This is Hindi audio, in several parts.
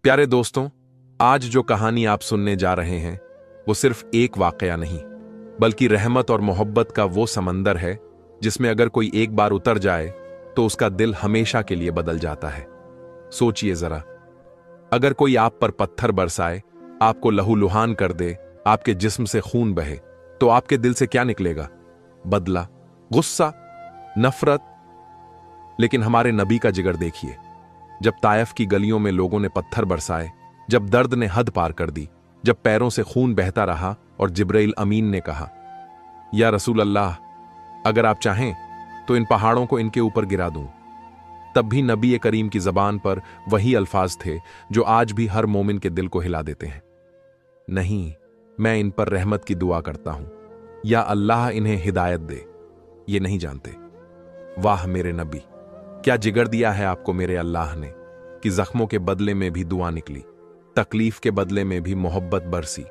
प्यारे दोस्तों, आज जो कहानी आप सुनने जा रहे हैं वो सिर्फ एक वाकया नहीं, बल्कि रहमत और मोहब्बत का वो समंदर है जिसमें अगर कोई एक बार उतर जाए तो उसका दिल हमेशा के लिए बदल जाता है। सोचिए जरा, अगर कोई आप पर पत्थर बरसाए, आपको लहूलुहान कर दे, आपके जिस्म से खून बहे, तो आपके दिल से क्या निकलेगा? बदला, गुस्सा, नफरत। लेकिन हमारे नबी का जिगर देखिए। जब तायफ की गलियों में लोगों ने पत्थर बरसाए, जब दर्द ने हद पार कर दी, जब पैरों से खून बहता रहा और जिब्राइल अमीन ने कहा, या रसूल अल्लाह, अगर आप चाहें तो इन पहाड़ों को इनके ऊपर गिरा दूं, तब भी नबी करीम की जबान पर वही अल्फाज थे जो आज भी हर मोमिन के दिल को हिला देते हैं। नहीं, मैं इन पर रहमत की दुआ करता हूं, या अल्लाह इन्हें हिदायत दे। ये नहीं जानते। वाह मेरे नबी, क्या जिगर दिया है आपको मेरे अल्लाह ने कि जख्मों के बदले में भी दुआ निकली, तकलीफ के बदले में भी मोहब्बत बरसी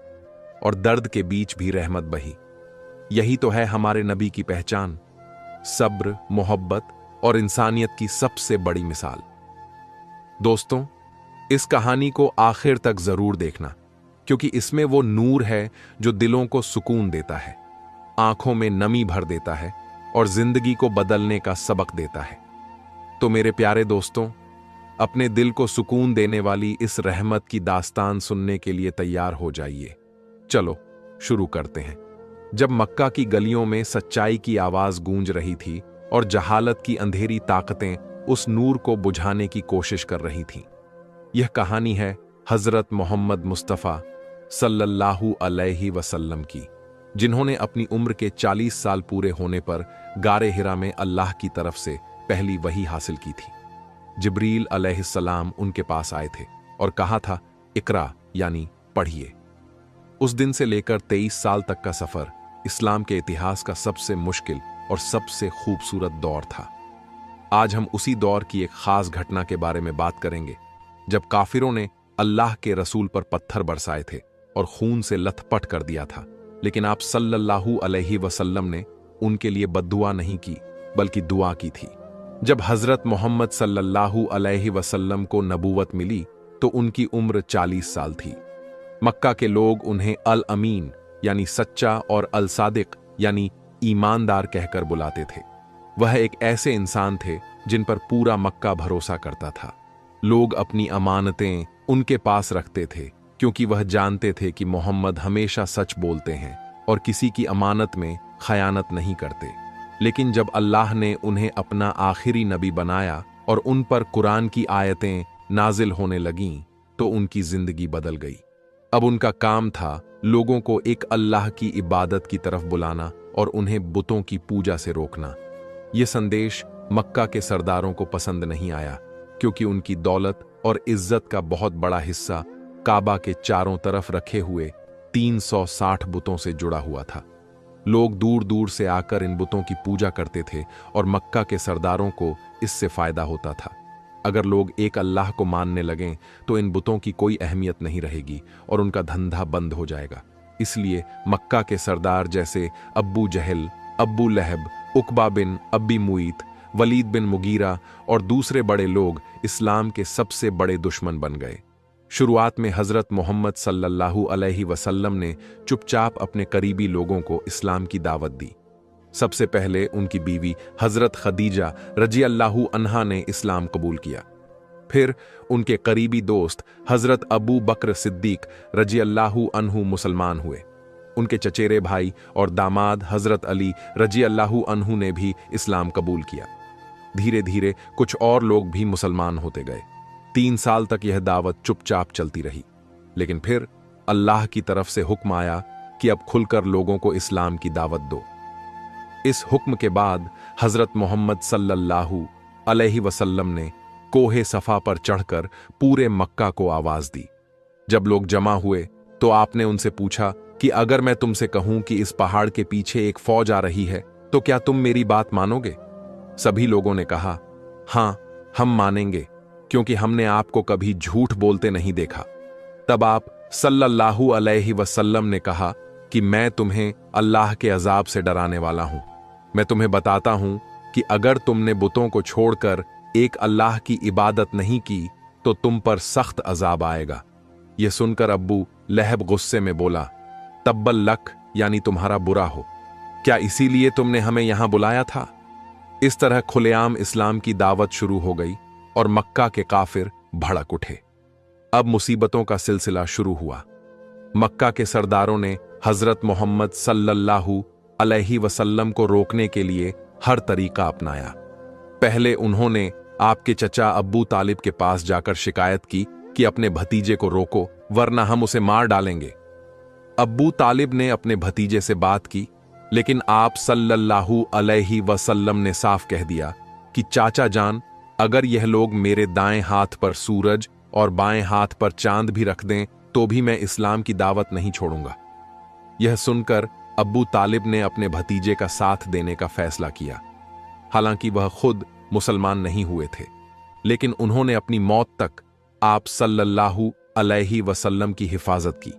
और दर्द के बीच भी रहमत बही। यही तो है हमारे नबी की पहचान, सब्र, मोहब्बत और इंसानियत की सबसे बड़ी मिसाल। दोस्तों, इस कहानी को आखिर तक जरूर देखना, क्योंकि इसमें वो नूर है जो दिलों को सुकून देता है, आंखों में नमी भर देता है और जिंदगी को बदलने का सबक देता है। तो मेरे प्यारे दोस्तों, अपने दिल को सुकून देने वाली इस रहमत की दास्तान सुनने के लिए तैयार हो जाइए। चलो शुरू करते हैं। जब मक्का की गलियों में सच्चाई की आवाज गूंज रही थी और जहालत की अंधेरी ताकतें उस नूर को बुझाने की कोशिश कर रही थीं। यह कहानी है हजरत मोहम्मद मुस्तफ़ा सल्लल्लाहु अलैहि वसल्लम की, जिन्होंने अपनी उम्र के 40 साल पूरे होने पर गारे हिरा में अल्लाह की तरफ से पहली वही हासिल की थी। जिब्रील अलैहिस्सलाम उनके पास आए थे और कहा था, इकरा यानी पढ़िए। उस दिन से लेकर 23 साल तक का सफर इस्लाम के इतिहास का सबसे मुश्किल और सबसे खूबसूरत दौर था। आज हम उसी दौर की एक खास घटना के बारे में बात करेंगे, जब काफिरों ने अल्लाह के रसूल पर पत्थर बरसाए थे और खून से लथपथ कर दिया था, लेकिन आप सल्लल्लाहु अलैहि वसल्लम ने उनके लिए बद्दुआ नहीं की, बल्कि दुआ की थी। जब हजरत मोहम्मद सल्लल्लाहु अलैहि वसल्लम को नबूवत मिली तो उनकी उम्र 40 साल थी। मक्का के लोग उन्हें अल अमीन यानी सच्चा और अल सादिक यानी ईमानदार कहकर बुलाते थे। वह एक ऐसे इंसान थे जिन पर पूरा मक्का भरोसा करता था। लोग अपनी अमानतें उनके पास रखते थे, क्योंकि वह जानते थे कि मोहम्मद हमेशा सच बोलते हैं और किसी की अमानत में खयानत नहीं करते। लेकिन जब अल्लाह ने उन्हें अपना आखिरी नबी बनाया और उन पर कुरान की आयतें नाजिल होने लगीं, तो उनकी जिंदगी बदल गई। अब उनका काम था लोगों को एक अल्लाह की इबादत की तरफ बुलाना और उन्हें बुतों की पूजा से रोकना। यह संदेश मक्का के सरदारों को पसंद नहीं आया, क्योंकि उनकी दौलत और इज्जत का बहुत बड़ा हिस्सा काबा के चारों तरफ रखे हुए 360 बुतों से जुड़ा हुआ था। लोग दूर दूर से आकर इन बुतों की पूजा करते थे और मक्का के सरदारों को इससे फायदा होता था। अगर लोग एक अल्लाह को मानने लगें तो इन बुतों की कोई अहमियत नहीं रहेगी और उनका धंधा बंद हो जाएगा। इसलिए मक्का के सरदार जैसे अब्बू जहल, अब्बू लहब, उकबा बिन अब्बी मुईत, वलीद बिन मुगीरा और दूसरे बड़े लोग इस्लाम के सबसे बड़े दुश्मन बन गए। शुरुआत में हजरत मोहम्मद सल्लल्लाहु अलैहि वसल्लम ने चुपचाप अपने करीबी लोगों को इस्लाम की दावत दी। सबसे पहले उनकी बीवी हजरत खदीजा रज़ियल्लाहु अन्हा ने इस्लाम कबूल किया। फिर उनके करीबी दोस्त हजरत अबू बकर सिद्दीक रज़ियल्लाहु अन्हु मुसलमान हुए। उनके चचेरे भाई और दामाद हजरत अली रज़ियल्लाहु अन्हु ने भी इस्लाम कबूल किया। धीरे धीरे कुछ और लोग भी मुसलमान होते गए। 3 साल तक यह दावत चुपचाप चलती रही, लेकिन फिर अल्लाह की तरफ से हुक्म आया कि अब खुलकर लोगों को इस्लाम की दावत दो। इस हुक्म के बाद हजरत मोहम्मद सल्लल्लाहु अलैहि वसल्लम ने कोहे सफा पर चढ़कर पूरे मक्का को आवाज दी। जब लोग जमा हुए तो आपने उनसे पूछा कि अगर मैं तुमसे कहूं कि इस पहाड़ के पीछे एक फौज आ रही है, तो क्या तुम मेरी बात मानोगे? सभी लोगों ने कहा, हां, हम मानेंगे, क्योंकि हमने आपको कभी झूठ बोलते नहीं देखा। तब आप सल्लल्लाहु अलैहि वसल्लम ने कहा कि मैं तुम्हें अल्लाह के अजाब से डराने वाला हूं। मैं तुम्हें बताता हूं कि अगर तुमने बुतों को छोड़कर एक अल्लाह की इबादत नहीं की तो तुम पर सख्त अजाब आएगा। यह सुनकर अब्बू लहब गुस्से में बोला, तब्बल लक, यानी तुम्हारा बुरा हो। क्या इसीलिए तुमने हमें यहां बुलाया था? इस तरह खुलेआम इस्लाम की दावत शुरू हो गई और मक्का के काफिर भड़क उठे। अब मुसीबतों का सिलसिला शुरू हुआ। मक्का के सरदारों ने हजरत मोहम्मद सल्लल्लाहु अलैहि वसल्लम को रोकने के लिए हर तरीका अपनाया। पहले उन्होंने आपके चचा अब्बू तालिब के पास जाकर शिकायत की कि अपने भतीजे को रोको, वरना हम उसे मार डालेंगे। अब्बू तालिब ने अपने भतीजे से बात की, लेकिन आप सल्लल्लाहु अलैहि वसल्लम ने साफ कह दिया कि चाचा जान, अगर यह लोग मेरे दाएं हाथ पर सूरज और बाएं हाथ पर चांद भी रख दें तो भी मैं इस्लाम की दावत नहीं छोड़ूंगा। यह सुनकर अब्बू तालिब ने अपने भतीजे का साथ देने का फैसला किया। हालांकि वह खुद मुसलमान नहीं हुए थे, लेकिन उन्होंने अपनी मौत तक आप सल्लल्लाहु अलैहि वसल्लम की हिफाजत की।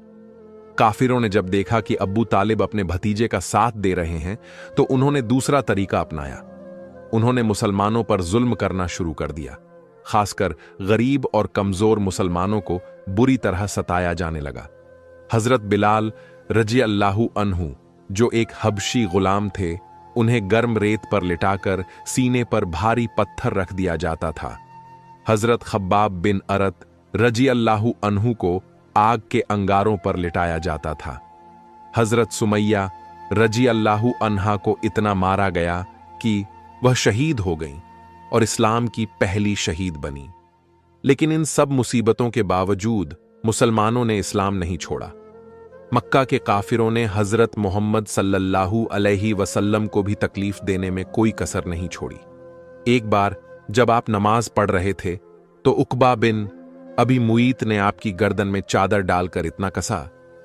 काफिरों ने जब देखा कि अब्बू तालिब अपने भतीजे का साथ दे रहे हैं तो उन्होंने दूसरा तरीका अपनाया। उन्होंने मुसलमानों पर जुल्म करना शुरू कर दिया। खासकर गरीब और कमजोर मुसलमानों को बुरी तरह सताया जाने लगा। हजरत बिलाल रजी अल्लाहु अन्हु, जो एक हबशी गुलाम थे, उन्हें गर्म रेत पर लिटाकर सीने पर भारी पत्थर रख दिया जाता था। हजरत खब्बाब बिन अरत रजी अल्लाहु अन्हु को आग के अंगारों पर लिटाया जाता था। हजरत सुमैया रजी अल्लाहु अन्हा को इतना मारा गया कि वह शहीद हो गईं और इस्लाम की पहली शहीद बनी। लेकिन इन सब मुसीबतों के बावजूद मुसलमानों ने इस्लाम नहीं छोड़ा। मक्का के काफिरों ने हजरत मोहम्मद सल्लल्लाहु अलैहि वसल्लम को भी तकलीफ देने में कोई कसर नहीं छोड़ी। एक बार जब आप नमाज पढ़ रहे थे तो उकबा बिन अबी मुईत ने आपकी गर्दन में चादर डालकर इतना कसा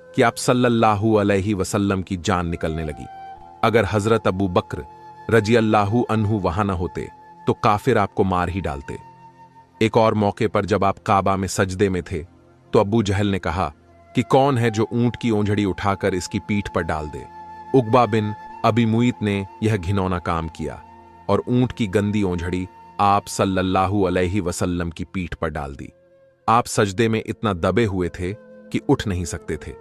कि आप सल्लल्लाहु अलैहि वसल्लम की जान निकलने लगी। अगर हजरत अबू बकर रजी अल्लाहु अन्हु वहां न होते तो काफिर आपको मार ही डालते। एक और मौके पर जब आप काबा में सजदे में थे तो अबू जहल ने कहा कि कौन है जो ऊंट की ओंझड़ी उठाकर इसकी पीठ पर डाल दे। उकबा बिन अबी मुईत ने यह घिनौना काम किया और ऊंट की गंदी ओंझड़ी आप सल्लल्लाहु अलैहि वसल्लम की पीठ पर डाल दी। आप सजदे में इतना दबे हुए थे कि उठ नहीं सकते थे।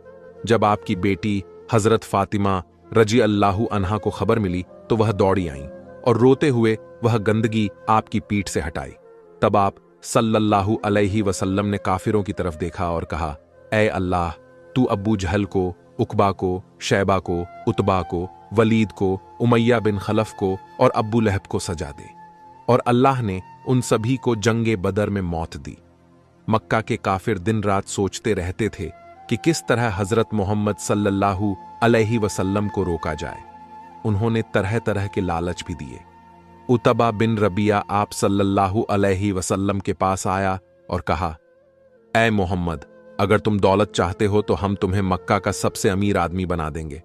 जब आपकी बेटी हजरत फातिमा रजी अल्लाहु अन्हा को खबर मिली तो वह दौड़ी आईं और रोते हुए वह गंदगी आपकी पीठ से हटाई। तब आप सल्लल्लाहु अलैहि वसल्लम ने काफिरों की तरफ देखा और कहा, ऐ अल्लाह, तू अब्बू जहल को, उकबा को, शैबा को, उतबा को, वलीद को, उमैया बिन खलफ को और अब्बू लहब को सजा दे। और अल्लाह ने उन सभी को जंगे बदर में मौत दी। मक्का के काफिर दिन रात सोचते रहते थे कि किस तरह हजरत मोहम्मद सल्लल्लाहु अलैहि वसल्लम को रोका जाए। उन्होंने तरह तरह के लालच भी दिए। उतबा बिन रबिया आप सल्लल्लाहु अलैहि वसल्लम के पास आया और कहा, ऐ मोहम्मद, अगर तुम दौलत चाहते हो तो हम तुम्हें मक्का का सबसे अमीर आदमी बना देंगे।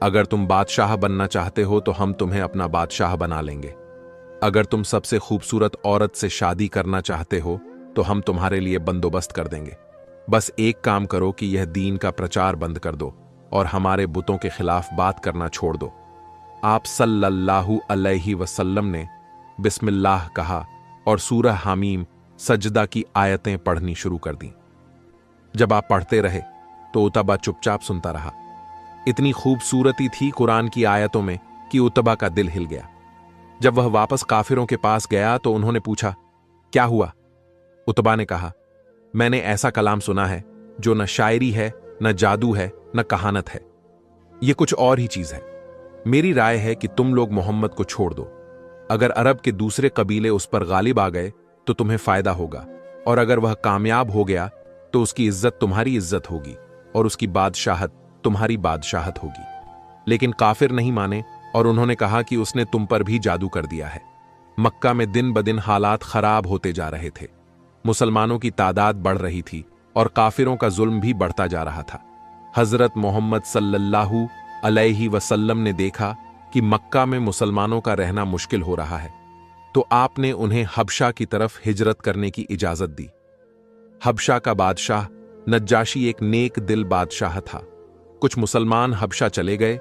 अगर तुम बादशाह बनना चाहते हो तो हम तुम्हें अपना बादशाह बना लेंगे। अगर तुम सबसे खूबसूरत औरत से शादी करना चाहते हो तो हम तुम्हारे लिए बंदोबस्त कर देंगे। बस एक काम करो कि यह दीन का प्रचार बंद कर दो और हमारे बुतों के खिलाफ बात करना छोड़ दो। आप सल्लल्लाहु अलैहि वसल्लम ने बिस्मिल्लाह कहा और सूरह हामीम सजदा की आयतें पढ़नी शुरू कर दी। जब आप पढ़ते रहे तो उतबा चुपचाप सुनता रहा। इतनी खूबसूरती थी कुरान की आयतों में कि उतबा का दिल हिल गया। जब वह वापस काफिरों के पास गया तो उन्होंने पूछा, क्या हुआ? उतबा ने कहा, मैंने ऐसा कलाम सुना है जो न शायरी है, न जादू है, न कहानत है। यह कुछ और ही चीज है। मेरी राय है कि तुम लोग मोहम्मद को छोड़ दो। अगर अरब के दूसरे कबीले उस पर गालिब आ गए तो तुम्हें फायदा होगा, और अगर वह कामयाब हो गया तो उसकी इज्जत तुम्हारी इज्जत होगी और उसकी बादशाहत तुम्हारी बादशाहत होगी। लेकिन काफिर नहीं माने और उन्होंने कहा कि उसने तुम पर भी जादू कर दिया है। मक्का में दिन ब दिन हालात खराब होते जा रहे थे। मुसलमानों की तादाद बढ़ रही थी और काफिरों का जुल्म भी बढ़ता जा रहा था। हजरत मोहम्मद सल्लल्लाहु अलैहि वसल्लम ने देखा कि मक्का में मुसलमानों का रहना मुश्किल हो रहा है, तो आपने उन्हें हबशा की तरफ हिजरत करने की इजाजत दी। हबशा का बादशाह नज्जाशी एक नेक दिल बादशाह था। कुछ मुसलमान हबशा चले गए,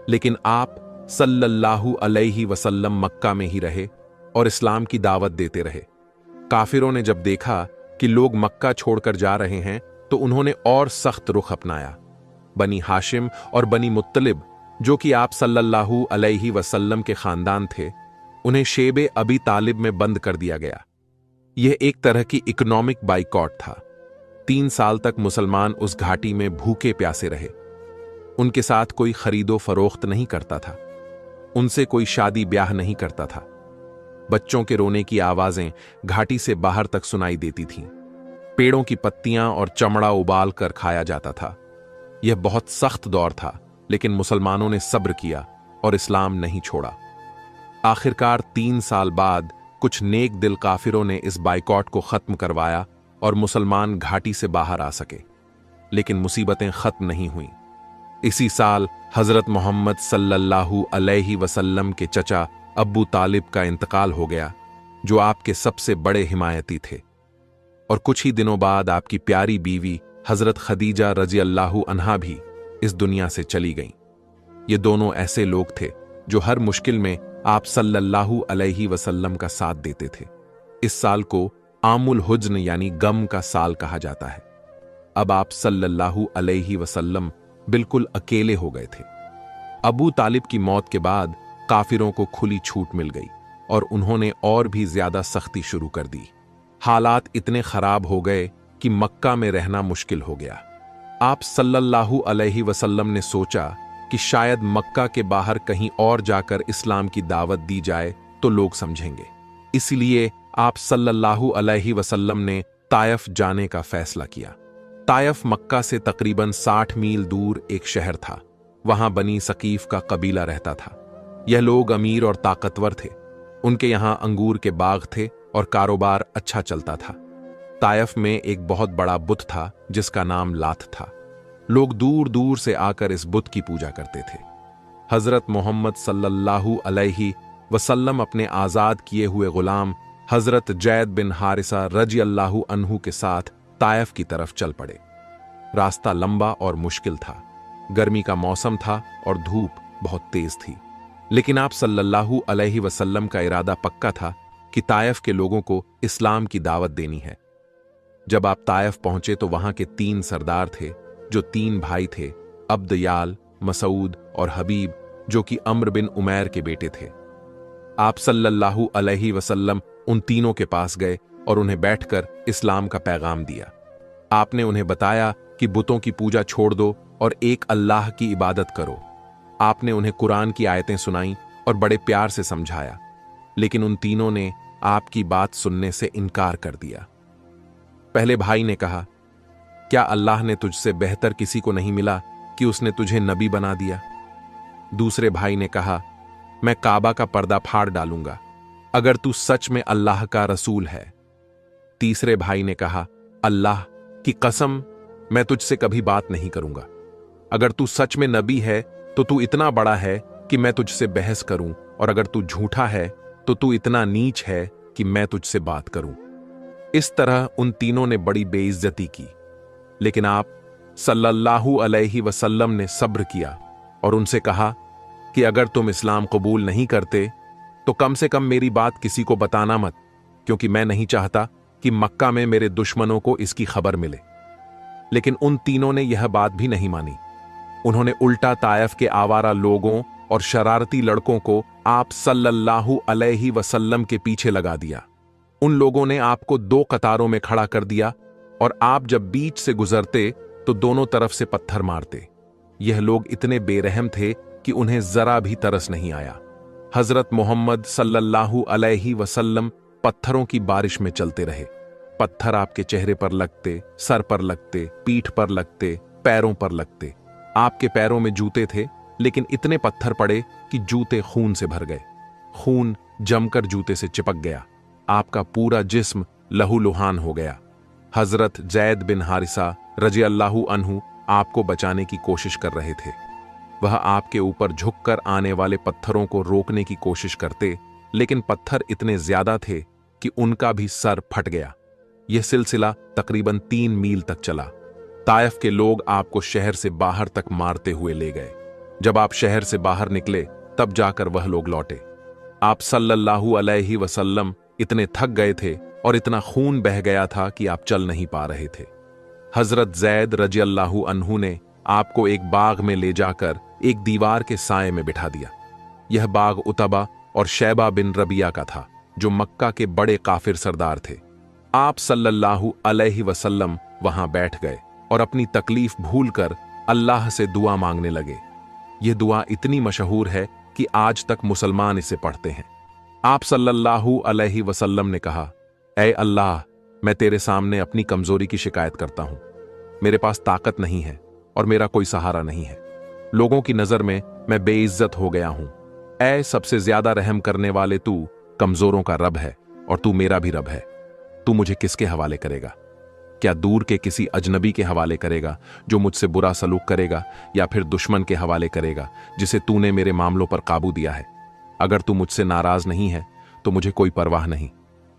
लेकिन आप सल्लल्लाहु अलैहि वसल्लम मक्का में ही रहे और इस्लाम की दावत देते रहे। काफिरों ने जब देखा कि लोग मक्का छोड़कर जा रहे हैं तो उन्होंने और सख्त रुख अपनाया। बनी हाशिम और बनी मुत्तलिब, जो कि आप सल्लल्लाहु अलैहि वसल्लम के खानदान थे, उन्हें शेबे अबी तालिब में बंद कर दिया गया। यह एक तरह की इकोनॉमिक बाइकॉट था। 3 साल तक मुसलमान उस घाटी में भूखे प्यासे रहे। उनके साथ कोई खरीदो फरोख्त नहीं करता था, उनसे कोई शादी ब्याह नहीं करता था। बच्चों के रोने की आवाजें घाटी से बाहर तक सुनाई देती थीं। पेड़ों की पत्तियां और चमड़ा उबाल कर खाया जाता था। यह बहुत सख्त दौर था, लेकिन मुसलमानों ने सब्र किया और इस्लाम नहीं छोड़ा। आखिरकार 3 साल बाद कुछ नेक दिल काफिरों ने इस बाइकॉट को खत्म करवाया और मुसलमान घाटी से बाहर आ सके। लेकिन मुसीबतें खत्म नहीं हुईं। इसी साल हजरत मोहम्मद सल्लल्लाहु अलैहि वसल्लम के चचा अब्बू तालिब का इंतकाल हो गया, जो आपके सबसे बड़े हिमायती थे। और कुछ ही दिनों बाद आपकी प्यारी बीवी हजरत खदीजा रजी अल्लाहु अन्हा भी इस दुनिया से चली गईं। ये दोनों ऐसे लोग थे जो हर मुश्किल में आप सल्लल्लाहु अलैहि वसल्लम का साथ देते थे। इस साल को आमुल हुज्न यानी गम का साल कहा जाता है। अब आप सल्लल्लाहु अलैहि वसल्लम बिल्कुल अकेले हो गए थे। अबू तालिब की मौत के बाद काफिरों को खुली छूट मिल गई और उन्होंने और भी ज्यादा सख्ती शुरू कर दी। हालात इतने खराब हो गए कि मक्का में रहना मुश्किल हो गया। आप सल्लल्लाहु अलैहि वसल्लम ने सोचा कि शायद मक्का के बाहर कहीं और जाकर इस्लाम की दावत दी जाए तो लोग समझेंगे। इसलिए आप सल्लल्लाहु अलैहि वसल्लम ने तायफ जाने का फैसला किया। तायफ मक्का से तकरीबन 60 मील दूर एक शहर था। वहां बनी सकीफ का कबीला रहता था। यह लोग अमीर और ताकतवर थे। उनके यहां अंगूर के बाग थे और कारोबार अच्छा चलता था। तायफ में एक बहुत बड़ा बुत था जिसका नाम लात था। लोग दूर दूर से आकर इस बुत की पूजा करते थे। हजरत मोहम्मद सल्लल्लाहु अलैहि वसल्लम अपने आजाद किए हुए गुलाम हजरत जैद बिन हारिसा रजी अल्लाहु अन्हु के साथ तायफ की तरफ चल पड़े। रास्ता लंबा और मुश्किल था। गर्मी का मौसम था और धूप बहुत तेज थी, लेकिन आप सल्लल्लाहु अलैहि वसल्लम का इरादा पक्का था कि तायफ के लोगों को इस्लाम की दावत देनी है। जब आप तायफ पहुंचे तो वहां के 3 सरदार थे जो 3 भाई थे, अब्दयाल, मसूद और हबीब, जो कि अम्र बिन उमैर के बेटे थे। आप सल्लल्लाहु अलैहि वसल्लम उन तीनों के पास गए और उन्हें बैठकर इस्लाम का पैगाम दिया। आपने उन्हें बताया कि बुतों की पूजा छोड़ दो और एक अल्लाह की इबादत करो। आपने उन्हें कुरान की आयतें सुनाई और बड़े प्यार से समझाया, लेकिन उन तीनों ने आपकी बात सुनने से इनकार कर दिया। पहले भाई ने कहा, क्या अल्लाह ने तुझसे बेहतर किसी को नहीं मिला कि उसने तुझे नबी बना दिया? दूसरे भाई ने कहा, मैं काबा का पर्दा फाड़ डालूंगा अगर तू सच में अल्लाह का रसूल है। तीसरे भाई ने कहा, अल्लाह की कसम, मैं तुझसे कभी बात नहीं करूंगा। अगर तू सच में नबी है तो तू इतना बड़ा है कि मैं तुझसे बहस करूं, और अगर तू झूठा है तो तू इतना नीच है कि मैं तुझसे बात करूं। इस तरह उन तीनों ने बड़ी बेइज्जती की, लेकिन आप सल्लल्लाहु अलैहि वसल्लम ने सब्र किया और उनसे कहा कि अगर तुम इस्लाम कबूल नहीं करते तो कम से कम मेरी बात किसी को बताना मत, क्योंकि मैं नहीं चाहता कि मक्का में मेरे दुश्मनों को इसकी खबर मिले। लेकिन उन तीनों ने यह बात भी नहीं मानी। उन्होंने उल्टा तायफ के आवारा लोगों और शरारती लड़कों को आप सल्लल्लाहु अलैहि वसल्लम के पीछे लगा दिया। उन लोगों ने आपको 2 कतारों में खड़ा कर दिया और आप जब बीच से गुजरते तो दोनों तरफ से पत्थर मारते। यह लोग इतने बेरहम थे कि उन्हें जरा भी तरस नहीं आया। हजरत मोहम्मद सल्लल्लाहु अलैहि वसल्लम पत्थरों की बारिश में चलते रहे। पत्थर आपके चेहरे पर लगते, सर पर लगते, पीठ पर लगते, पैरों पर लगते। आपके पैरों में जूते थे, लेकिन इतने पत्थर पड़े कि जूते खून से भर गए। खून जमकर जूते से चिपक गया। आपका पूरा जिस्म लहूलुहान हो गया। हजरत जैद बिन हारिसा रजी अल्लाहु अन्हु आपको बचाने की कोशिश कर रहे थे। वह आपके ऊपर झुककर आने वाले पत्थरों को रोकने की कोशिश करते, लेकिन पत्थर इतने ज्यादा थे कि उनका भी सर फट गया। यह सिलसिला तकरीबन 3 मील तक चला। तायफ के लोग आपको शहर से बाहर तक मारते हुए ले गए। जब आप शहर से बाहर निकले तब जाकर वह लोग लौटे। आप सल्लल्लाहु अलैहि वसल्लम इतने थक गए थे और इतना खून बह गया था कि आप चल नहीं पा रहे थे। हजरत जैद रजी अल्लाहु अन्हु ने आपको एक बाग में ले जाकर एक दीवार के साए में बिठा दिया। यह बाग उतबा और शैबा बिन रबिया का था, जो मक्का के बड़े काफिर सरदार थे। आप सल्लल्लाहु अलैहि वसल्लम वहां बैठ गए और अपनी तकलीफ भूलकर अल्लाह से दुआ मांगने लगे। यह दुआ इतनी मशहूर है कि आज तक मुसलमान इसे पढ़ते हैं। आप सल्लल्लाहु अलैहि वसल्लम ने कहा, ऐ अल्लाह, मैं तेरे सामने अपनी कमजोरी की शिकायत करता हूं। मेरे पास ताकत नहीं है और मेरा कोई सहारा नहीं है। लोगों की नजर में मैं बेइज्जत हो गया हूं। ऐ सबसे ज्यादा रहम करने वाले, तू कमजोरों का रब है और तू मेरा भी रब है। तू मुझे किसके हवाले करेगा? क्या दूर के किसी अजनबी के हवाले करेगा जो मुझसे बुरा सलूक करेगा, या फिर दुश्मन के हवाले करेगा जिसे तूने मेरे मामलों पर काबू दिया है? अगर तू मुझसे नाराज नहीं है तो मुझे कोई परवाह नहीं,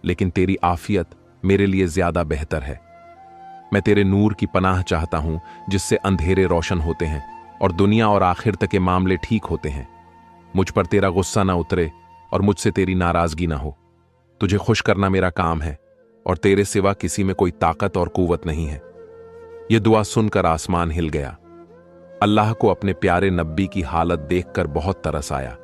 लेकिन तेरी आफियत मेरे लिए ज्यादा बेहतर है। मैं तेरे नूर की पनाह चाहता हूं, जिससे अंधेरे रोशन होते हैं और दुनिया और आखिर तक के मामले ठीक होते हैं। मुझ पर तेरा गुस्सा ना उतरे और मुझसे तेरी नाराजगी ना हो। तुझे खुश करना मेरा काम है और तेरे सिवा किसी में कोई ताकत और कुव्वत नहीं है। यह दुआ सुनकर आसमान हिल गया। अल्लाह को अपने प्यारे नब्बी की हालत देखकर बहुत तरस आया।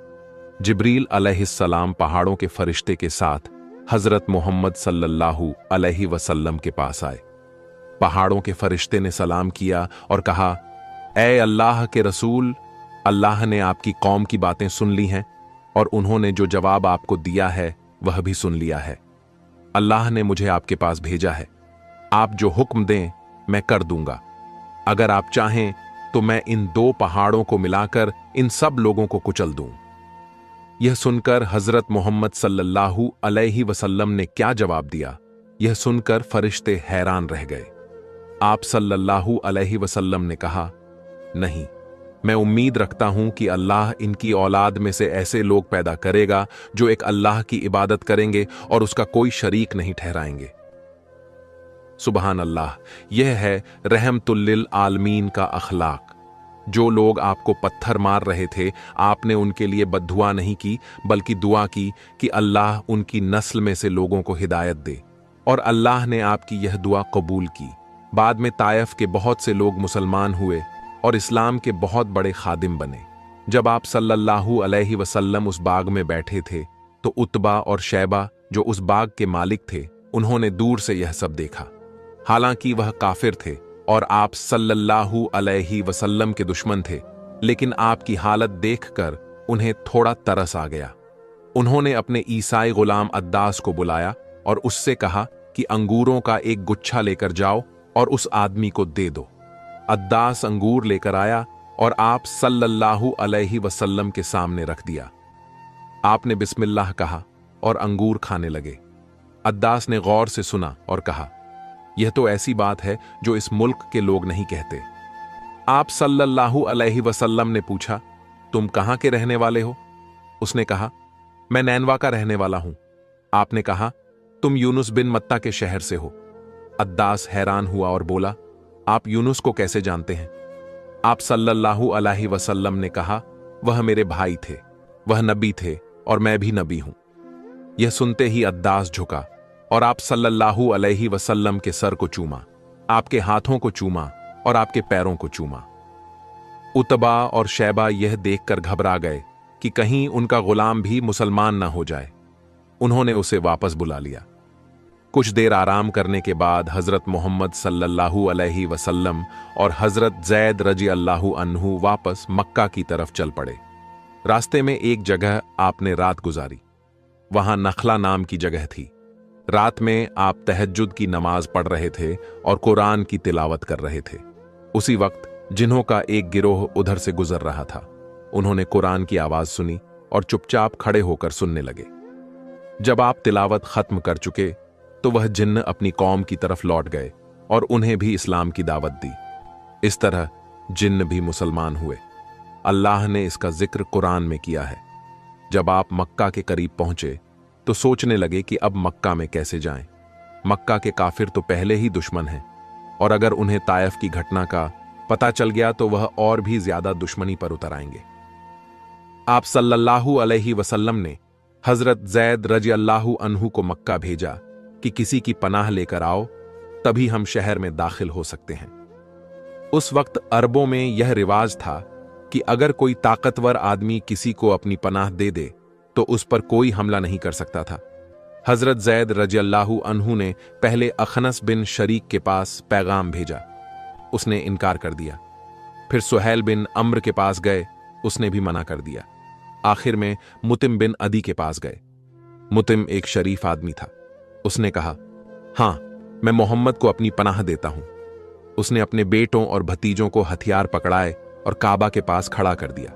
जिब्रील अलैहिस्सलाम पहाड़ों के फरिश्ते के साथ हजरत मोहम्मद सल्लल्लाहु अलैहि वसल्लम के पास आए। पहाड़ों के फरिश्ते ने सलाम किया और कहा, ऐ अल्लाह के रसूल, अल्लाह ने आपकी कौम की बातें सुन ली हैं और उन्होंने जो जवाब आपको दिया है वह भी सुन लिया है। अल्लाह ने मुझे आपके पास भेजा है। आप जो हुक्म दें मैं कर दूंगा। अगर आप चाहें तो मैं इन दो पहाड़ों को मिलाकर इन सब लोगों को कुचल दूं। यह सुनकर हजरत मोहम्मद सल्लल्लाहु अलैहि वसल्लम ने क्या जवाब दिया, यह सुनकर फरिश्ते हैरान रह गए। आप सल्लल्लाहु अलैहि वसल्लम ने कहा, नहीं, मैं उम्मीद रखता हूं कि अल्लाह इनकी औलाद में से ऐसे लोग पैदा करेगा जो एक अल्लाह की इबादत करेंगे और उसका कोई शरीक नहीं ठहराएंगे। सुबहान अल्लाह, यह है रहमतुल लिल आलमीन का अखलाक। जो लोग आपको पत्थर मार रहे थे, आपने उनके लिए बद्दुआ नहीं की, बल्कि दुआ की कि अल्लाह उनकी नस्ल में से लोगों को हिदायत दे, और अल्लाह ने आपकी यह दुआ कबूल की। बाद में तायफ के बहुत से लोग मुसलमान हुए और इस्लाम के बहुत बड़े खादिम बने। जब आप सल्लल्लाहु अलैहि वसल्लम उस बाग में बैठे थे तो उतबा और शैबा, जो उस बाग के मालिक थे, उन्होंने दूर से यह सब देखा। हालांकि वह काफिर थे और आप सल्लल्लाहु अलैहि वसल्लम के दुश्मन थे, लेकिन आपकी हालत देखकर उन्हें थोड़ा तरस आ गया। उन्होंने अपने ईसाई गुलाम अद्दास को बुलाया और उससे कहा कि अंगूरों का एक गुच्छा लेकर जाओ और उस आदमी को दे दो। अद्दास अंगूर लेकर आया और आप सल्लल्लाहु अलैहि वसल्लम के सामने रख दिया। आपने बिस्मिल्लाह कहा और अंगूर खाने लगे। अद्दास ने गौर से सुना और कहा, यह तो ऐसी बात है जो इस मुल्क के लोग नहीं कहते। आप सल्लल्लाहु अलैहि वसल्लम ने पूछा, तुम कहां के रहने वाले हो? उसने कहा, मैं नैनवा का रहने वाला हूं। आपने कहा, तुम यूनुस बिन मत्ता के शहर से हो। अद्दास हैरान हुआ और बोला, आप यूनुस को कैसे जानते हैं? आप सल्लल्लाहु अलैहि वसल्लम ने कहा, वह मेरे भाई थे, वह नबी थे और मैं भी नबी हूं। यह सुनते ही अद्दास झुका और आप सल्लल्लाहु अलैहि वसल्लम के सर को चूमा, आपके हाथों को चूमा और आपके पैरों को चूमा। उतबा और शैबा यह देखकर घबरा गए कि कहीं उनका गुलाम भी मुसलमान ना हो जाए। उन्होंने उसे वापस बुला लिया। कुछ देर आराम करने के बाद हजरत मोहम्मद सल्लल्लाहु अलैहि वसल्लम और हजरत जैद रजी अल्लाहु अन्हु वापस मक्का की तरफ चल पड़े। रास्ते में एक जगह आपने रात गुजारी। वहां नखला नाम की जगह थी। रात में आप तहज्जुद की नमाज पढ़ रहे थे और कुरान की तिलावत कर रहे थे। उसी वक्त जिन्हों का एक गिरोह उधर से गुजर रहा था। उन्होंने कुरान की आवाज सुनी और चुपचाप खड़े होकर सुनने लगे। जब आप तिलावत खत्म कर चुके तो वह जिन्न अपनी कौम की तरफ लौट गए और उन्हें भी इस्लाम की दावत दी। इस तरह जिन्न भी मुसलमान हुए। अल्लाह ने इसका जिक्र कुरान में किया है। जब आप मक्का के करीब पहुंचे तो सोचने लगे कि अब मक्का में कैसे जाएं। मक्का के काफिर तो पहले ही दुश्मन हैं और अगर उन्हें तायफ की घटना का पता चल गया तो वह और भी ज्यादा दुश्मनी पर उतर आएंगे। आप सल्लल्लाहु अलैहि वसल्लम ने हजरत जैद रजी अल्लाहु अन्हु को मक्का भेजा कि किसी की पनाह लेकर आओ, तभी हम शहर में दाखिल हो सकते हैं। उस वक्त अरबों में यह रिवाज था कि अगर कोई ताकतवर आदमी किसी को अपनी पनाह दे दे तो उस पर कोई हमला नहीं कर सकता था। हजरत जैद रज़ियल्लाहु अन्हु ने पहले अखनस बिन शरीक के पास पैगाम भेजा, उसने इनकार कर दिया। फिर सुहैल बिन अम्र के पास गए, उसने भी मना कर दिया। आखिर में मुतिम बिन अदी के पास गए। मुतिम एक शरीफ आदमी था। उसने कहा, हां, मैं मोहम्मद को अपनी पनाह देता हूं। उसने अपने बेटों और भतीजों को हथियार पकड़ाए और काबा के पास खड़ा कर दिया।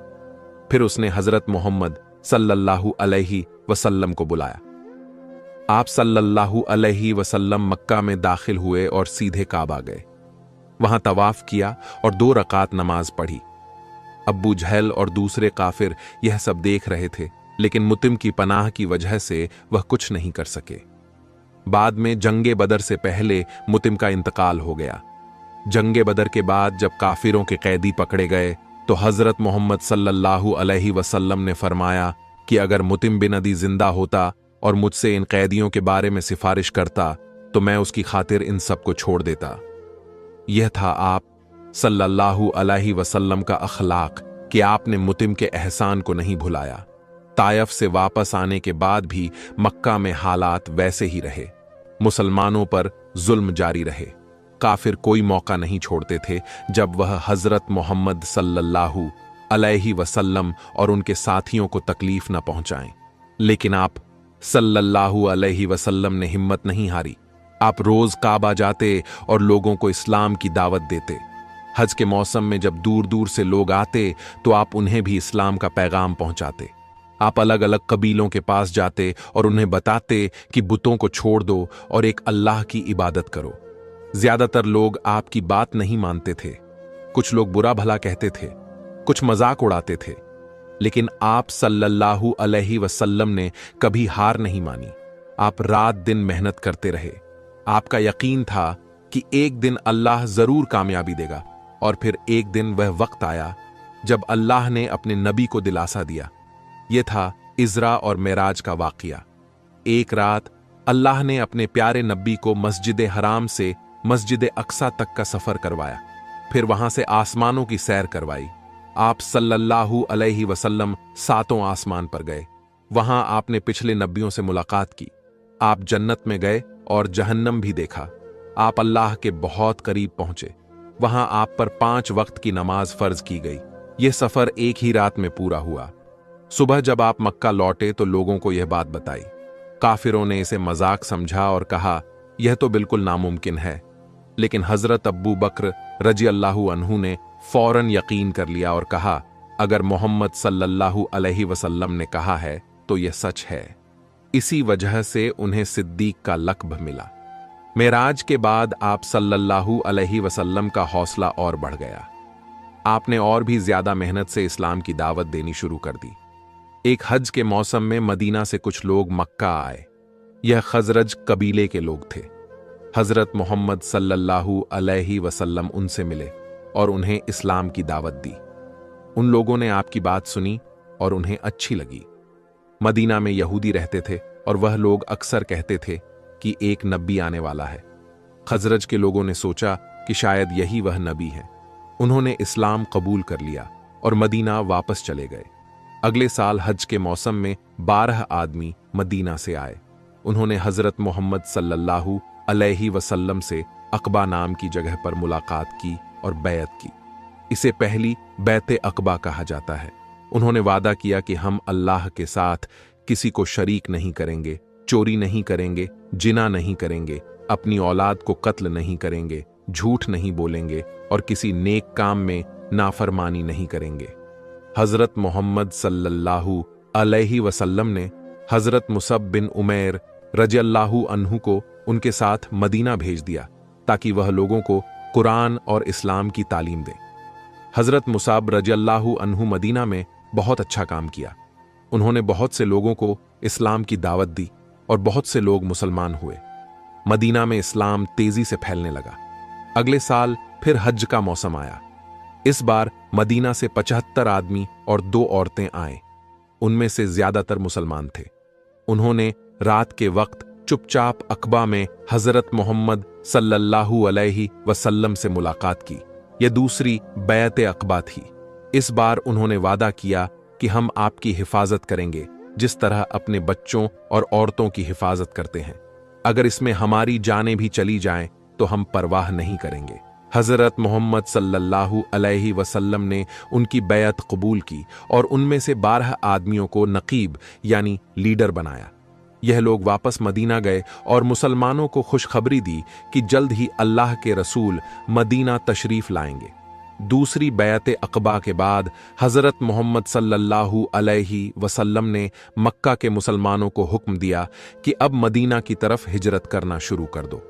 फिर उसने हजरत मोहम्मद सल्लल्लाहु अलैहि वसल्लम को बुलाया। आप सल्लल्लाहु अलैहि वसल्लम मक्का में दाखिल हुए और सीधे काबा गए। वहां तवाफ किया और 2 रकात नमाज पढ़ी। अब्बू जहल और दूसरे काफिर यह सब देख रहे थे, लेकिन मुतिम की पनाह की वजह से वह कुछ नहीं कर सके। बाद में जंगे बदर से पहले मुतिम का इंतकाल हो गया। जंगे बदर के बाद जब काफिरों के कैदी पकड़े गए तो हजरत मोहम्मद सल्लल्लाहु अलैहि वसल्लम ने फरमाया कि अगर मुतिम बिन अदी जिंदा होता और मुझसे इन कैदियों के बारे में सिफारिश करता तो मैं उसकी खातिर इन सबको छोड़ देता। यह था आप सल्लल्लाहु अलैहि वसल्लम का अखलाक कि आपने मुतिम के एहसान को नहीं भुलाया। तायफ से वापस आने के बाद भी मक्का में हालात वैसे ही रहे। मुसलमानों पर जुल्म जारी रहे। काफिर कोई मौका नहीं छोड़ते थे जब वह हजरत मोहम्मद सल्लल्लाहु अलैहि वसल्लम और उनके साथियों को तकलीफ न पहुंचाएं। लेकिन आप सल्लल्लाहु अलैहि वसल्लम ने हिम्मत नहीं हारी। आप रोज काबा जाते और लोगों को इस्लाम की दावत देते। हज के मौसम में जब दूर दूर से लोग आते तो आप उन्हें भी इस्लाम का पैगाम पहुंचाते। आप अलग अलग कबीलों के पास जाते और उन्हें बताते कि बुतों को छोड़ दो और एक अल्लाह की इबादत करो। ज्यादातर लोग आपकी बात नहीं मानते थे। कुछ लोग बुरा भला कहते थे, कुछ मजाक उड़ाते थे, लेकिन आप सल्लल्लाहु अलैहि वसल्लम ने कभी हार नहीं मानी। आप रात दिन मेहनत करते रहे। आपका यकीन था कि एक दिन अल्लाह जरूर कामयाबी देगा। और फिर एक दिन वह वक्त आया जब अल्लाह ने अपने नबी को दिलासा दिया। यह था इज़रा और मेराज का वाक़िया। एक रात अल्लाह ने अपने प्यारे नबी को मस्जिद हराम से मस्जिद अक्सा तक का सफर करवाया। फिर वहां से आसमानों की सैर करवाई। आप सल्लल्लाहु अलैहि वसल्लम 7वें आसमान पर गए। वहां आपने पिछले नबियों से मुलाकात की। आप जन्नत में गए और जहन्नम भी देखा। आप अल्लाह के बहुत करीब पहुंचे। वहां आप पर 5 वक्त की नमाज फर्ज की गई। यह सफर एक ही रात में पूरा हुआ। सुबह जब आप मक्का लौटे तो लोगों को यह बात बताई। काफिरों ने इसे मजाक समझा और कहा, यह तो बिल्कुल नामुमकिन है। लेकिन हजरत अब्बू बकर रज़ियल्लाहु अन्हु ने फौरन यकीन कर लिया और कहा, अगर मोहम्मद सल्लल्लाहु अलैहि वसल्लम ने कहा है तो यह सच है। इसी वजह से उन्हें सिद्दीक का लक़ब मिला। मेराज के बाद आप सल्लल्लाहु अलैहि वसल्लम का हौसला और बढ़ गया। आपने और भी ज्यादा मेहनत से इस्लाम की दावत देनी शुरू कर दी। एक हज के मौसम में मदीना से कुछ लोग मक्का आए। यह खजरज कबीले के लोग थे। हजरत मोहम्मद सल्लल्लाहु अलैहि वसल्लम उनसे मिले और उन्हें इस्लाम की दावत दी। उन लोगों ने आपकी बात सुनी और उन्हें अच्छी लगी। मदीना में यहूदी रहते थे और वह लोग अक्सर कहते थे कि एक नबी आने वाला है। खजरज के लोगों ने सोचा कि शायद यही वह नबी है। उन्होंने इस्लाम कबूल कर लिया और मदीना वापस चले गए। अगले साल हज के मौसम में 12 आदमी मदीना से आए। उन्होंने हजरत मोहम्मद सल्लल्लाहु अलैहि वसल्लम से अकबा नाम की जगह पर मुलाकात की और बैत की। इसे पहली बैत अकबा कहा जाता है। उन्होंने वादा किया कि हम अल्लाह के साथ किसी को शरीक नहीं करेंगे, चोरी नहीं करेंगे, जिना नहीं करेंगे, अपनी औलाद को कत्ल नहीं करेंगे, झूठ नहीं बोलेंगे और किसी नेक काम में नाफरमानी नहीं करेंगे। हजरत मोहम्मद सल्लल्लाहु अलैहि वसल्लम ने हजरत मुसब बिन उमैर रज़ियल्लाहु अन्हु को उनके साथ मदीना भेज दिया ताकि वह लोगों को कुरान और इस्लाम की तालीम दे। हजरत मुसाब रज़ियल्लाहु अन्हु मदीना में बहुत अच्छा काम किया। उन्होंने बहुत से लोगों को इस्लाम की दावत दी और बहुत से लोग मुसलमान हुए। मदीना में इस्लाम तेजी से फैलने लगा। अगले साल फिर हज का मौसम आया। इस बार मदीना से 75 आदमी और 2 औरतें आए। उनमें से ज्यादातर मुसलमान थे। उन्होंने रात के वक्त चुपचाप अक़बा में हज़रत मोहम्मद सल्लल्लाहु अलैहि वसल्लम से मुलाकात की। यह दूसरी बैअत अक़बा थी। इस बार उन्होंने वादा किया कि हम आपकी हिफाजत करेंगे जिस तरह अपने बच्चों और औरतों की हिफाजत करते हैं। अगर इसमें हमारी जानें भी चली जाएं तो हम परवाह नहीं करेंगे। हज़रत मोहम्मद सल्लल्लाहु अलैहि वसल्लम ने उनकी बैअत कबूल की और उनमें से 12 आदमियों को नकीब यानी लीडर बनाया। यह लोग वापस मदीना गए और मुसलमानों को खुशखबरी दी कि जल्द ही अल्लाह के रसूल मदीना तशरीफ लाएंगे। दूसरी बैअत अक़बा के बाद हज़रत मोहम्मद सल्लल्लाहु अलैहि वसल्लम ने मक्का के मुसलमानों को हुक्म दिया कि अब मदीना की तरफ हिजरत करना शुरू कर दो।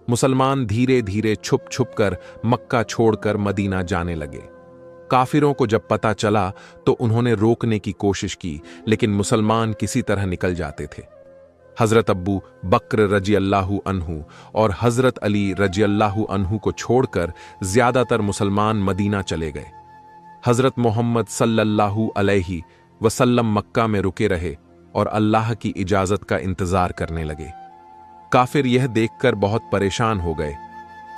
मुसलमान धीरे धीरे छुप छुप कर मक्का छोड़कर मदीना जाने लगे। काफिरों को जब पता चला तो उन्होंने रोकने की कोशिश की, लेकिन मुसलमान किसी तरह निकल जाते थे। हज़रत अब्बू बक्र रजी अल्लाहु अन्हु और हज़रत अली रजी अल्लाहु अन्हु को छोड़कर ज्यादातर मुसलमान मदीना चले गए। हज़रत मोहम्मद सल्लल्लाहु अलैहि वसल्लम मक्का में रुके रहे और अल्लाह की इजाज़त का इंतज़ार करने लगे। काफिर यह देखकर बहुत परेशान हो गए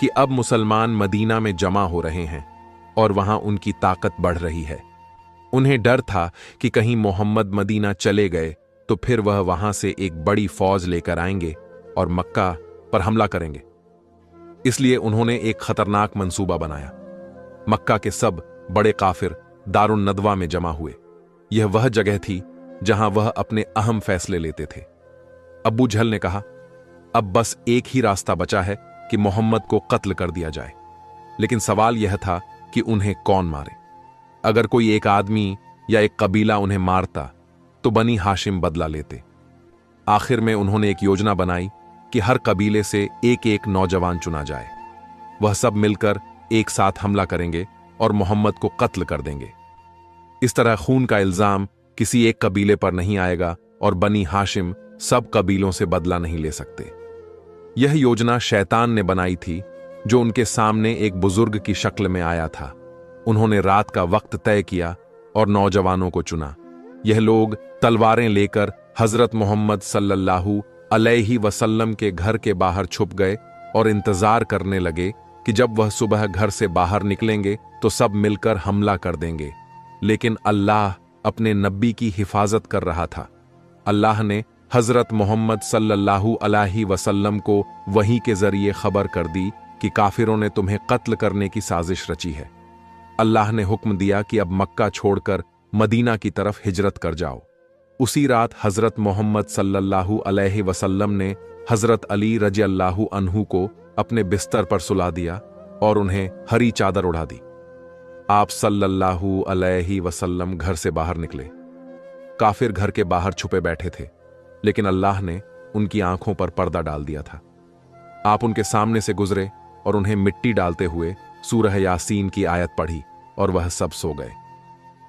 कि अब मुसलमान मदीना में जमा हो रहे हैं और वहां उनकी ताकत बढ़ रही है। उन्हें डर था कि कहीं मोहम्मद मदीना चले गए तो फिर वह वहां से एक बड़ी फौज लेकर आएंगे और मक्का पर हमला करेंगे। इसलिए उन्होंने एक खतरनाक मंसूबा बनाया। मक्का के सब बड़े काफिर दारुन नदवा में जमा हुए। यह वह जगह थी जहां वह अपने अहम फैसले लेते थे। अब्बू जहल ने कहा, अब बस एक ही रास्ता बचा है कि मोहम्मद को कत्ल कर दिया जाए, लेकिन सवाल यह था कि उन्हें कौन मारे। अगर कोई एक आदमी या एक कबीला उन्हें मारता तो बनी हाशिम बदला लेते। आखिर में उन्होंने एक योजना बनाई कि हर कबीले से एक एक नौजवान चुना जाए। वह सब मिलकर एक साथ हमला करेंगे और मोहम्मद को कत्ल कर देंगे। इस तरह खून का इल्जाम किसी एक कबीले पर नहीं आएगा और बनी हाशिम सब कबीलों से बदला नहीं ले सकते। यह योजना शैतान ने बनाई थी, जो उनके सामने एक बुजुर्ग की शक्ल में आया था। उन्होंने रात का वक्त तय किया और नौजवानों को चुना। यह लोग तलवारें लेकर हज़रत मोहम्मद सल्लल्लाहु अलैहि वसल्लम के घर के बाहर छुप गए और इंतजार करने लगे कि जब वह सुबह घर से बाहर निकलेंगे तो सब मिलकर हमला कर देंगे। लेकिन अल्लाह अपने नबी की हिफाजत कर रहा था। अल्लाह ने हज़रत मोहम्मद सल्लल्लाहु अलैहि वसल्लम को वही के जरिए खबर कर दी कि काफिरों ने तुम्हें कत्ल करने की साजिश रची है। अल्लाह ने हुक्म दिया कि अब मक्का छोड़कर मदीना की तरफ हिजरत कर जाओ। उसी रात हज़रत मोहम्मद सल्लल्लाहु अलैहि वसल्लम ने हज़रत अली रजी अल्लाहु अन्हु को अपने बिस्तर पर सुला दिया और उन्हें हरी चादर उड़ा दी। आप सल्लल्लाहु अलैहि वसल्लम घर से बाहर निकले। काफिर घर के बाहर छुपे बैठे थे, लेकिन अल्लाह ने उनकी आंखों पर पर्दा डाल दिया था। आप उनके सामने से गुजरे और उन्हें मिट्टी डालते हुए सूरह यासीन की आयत पढ़ी और वह सब सो गए।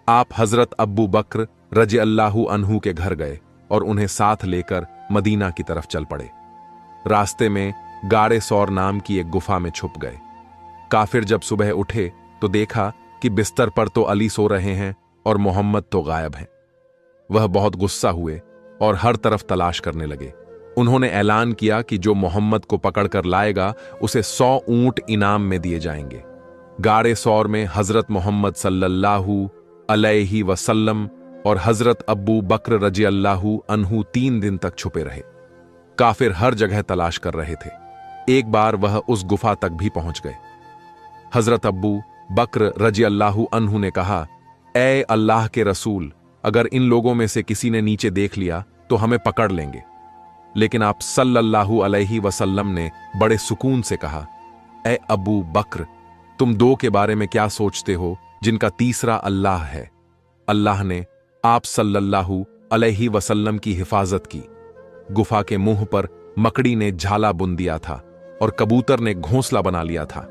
आप हज़रत अब्बू बक्र रजी अल्लाहु अन्हु के घर गए और उन्हें साथ लेकर मदीना की तरफ चल पड़े। रास्ते में गाड़े सौर नाम की एक गुफा में छुप गए। काफिर जब सुबह उठे तो देखा कि बिस्तर पर तो अली सो रहे हैं और मोहम्मद तो गायब हैं। वह बहुत गुस्सा हुए और हर तरफ तलाश करने लगे। उन्होंने ऐलान किया कि जो मोहम्मद को पकड़कर लाएगा उसे 100 ऊंट इनाम में दिए जाएंगे। गाड़े सौर में हज़रत मोहम्मद सल्लल्लाहु अलैहि वसल्लम और हज़रत अब्बू बक्र रजी अल्लाहु अन्हु 3 दिन तक छुपे रहे। काफिर हर जगह तलाश कर रहे थे। एक बार वह उस गुफा तक भी पहुंच गए। हज़रत अब्बू बक्र रजी अल्लाहु अन्हु ने कहा, ए अल्लाह के रसूल, अगर इन लोगों में से किसी ने नीचे देख लिया तो हमें पकड़ लेंगे। लेकिन आप सल्लल्लाहु अलैहि वसल्लम ने बड़े सुकून से कहा, ए अबू बक्र, तुम 2 के बारे में क्या सोचते हो जिनका तीसरा अल्लाह है। अल्लाह ने आप सल्लल्लाहु अलैहि वसल्लम की हिफाजत की। गुफा के मुंह पर मकड़ी ने झाला बुन दिया था और कबूतर ने घोंसला बना लिया था।